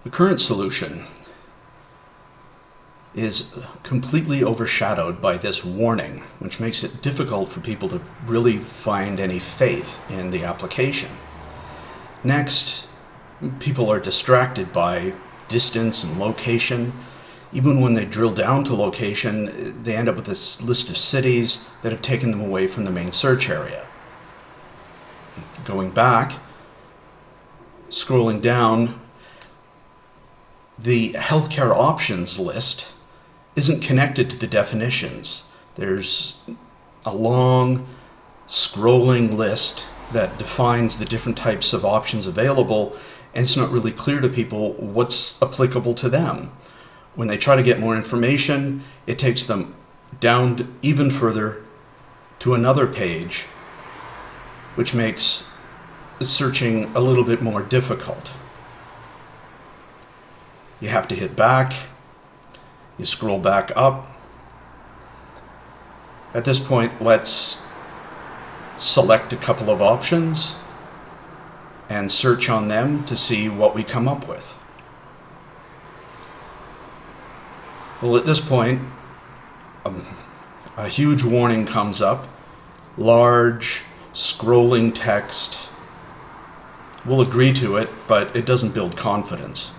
The current solution is completely overshadowed by this warning, which makes it difficult for people to really find any faith in the application. Next, people are distracted by distance and location. Even when they drill down to location, they end up with this list of cities that have taken them away from the main search area. Going back, scrolling down, the healthcare options list isn't connected to the definitions. There's a long scrolling list that defines the different types of options available, and it's not really clear to people what's applicable to them. When they try to get more information, it takes them down even further to another page, which makes searching a little bit more difficult. You have to hit back, you scroll back up. At this point, let's select a couple of options and search on them to see what we come up with. Well, at this point, a huge warning comes up, large scrolling text. We'll agree to it, but it doesn't build confidence.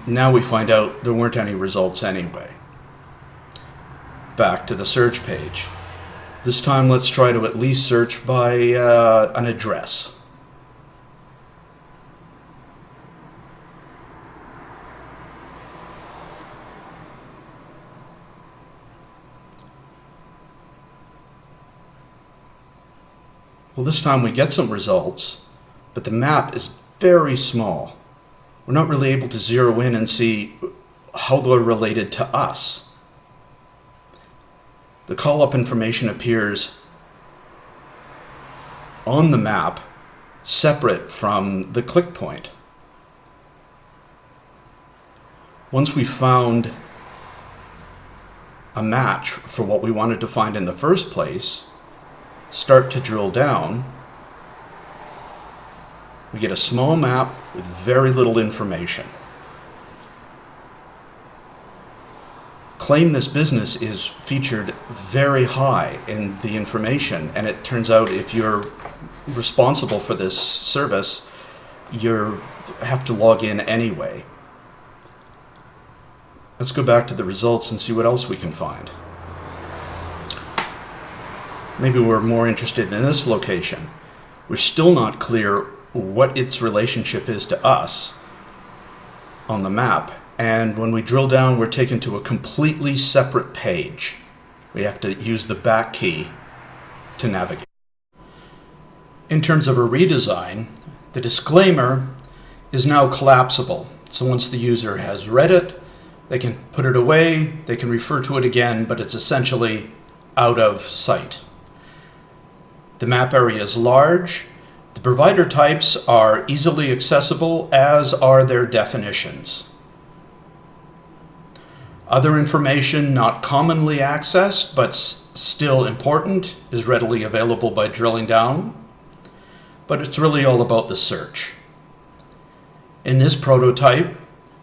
Now we find out there weren't any results anyway. Back to the search page. This time let's try to at least search by an address. Well, this time we get some results, but the map is very small. We're not really able to zero in and see how they're related to us. The call-up information appears on the map separate from the click point. Once we found a match for what we wanted to find in the first place, start to drill down, we get a small map with very little information. Claim this business is featured very high in the information, and it turns out if you're responsible for this service, you have to log in anyway. Let's go back to the results and see what else we can find. Maybe we're more interested in this location. We're still not clear what its relationship is to us on the map, and when we drill down, we're taken to a completely separate page. We have to use the back key to navigate. In terms of a redesign, the disclaimer is now collapsible. So once the user has read it, they can put it away, they can refer to it again, but it's essentially out of sight. The map area is large. The provider types are easily accessible, as are their definitions. Other information not commonly accessed, but still important, is readily available by drilling down. But it's really all about the search. In this prototype,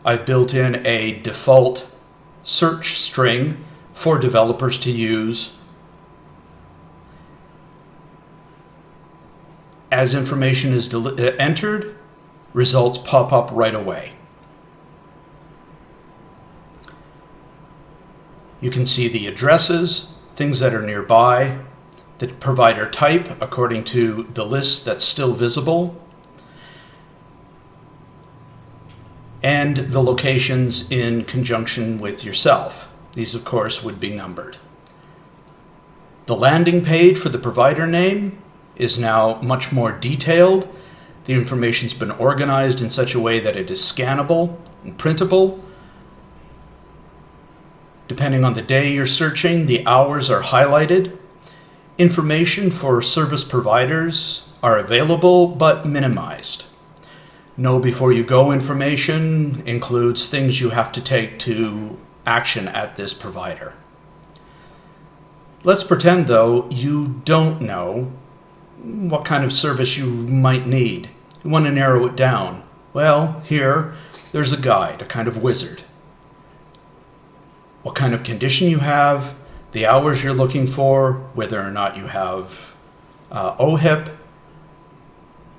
I've built in a default search string for developers to use. As information is entered, results pop up right away. You can see the addresses, things that are nearby, the provider type according to the list that's still visible, and the locations in conjunction with yourself. These, of course, would be numbered. The landing page for the provider name is now much more detailed. The information's been organized in such a way that it is scannable and printable. Depending on the day you're searching, the hours are highlighted. Information for service providers are available but minimized. Know before you go information includes things you have to take to action at this provider. Let's pretend, though, you don't know what kind of service you might need. You want to narrow it down. Well, here, there's a guide, a kind of wizard. What kind of condition you have, the hours you're looking for, whether or not you have OHIP.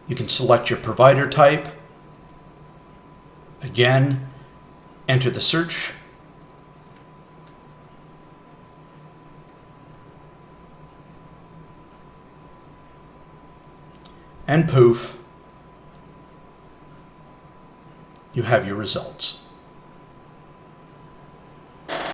You can select your provider type. Again, enter the search. And poof, you have your results.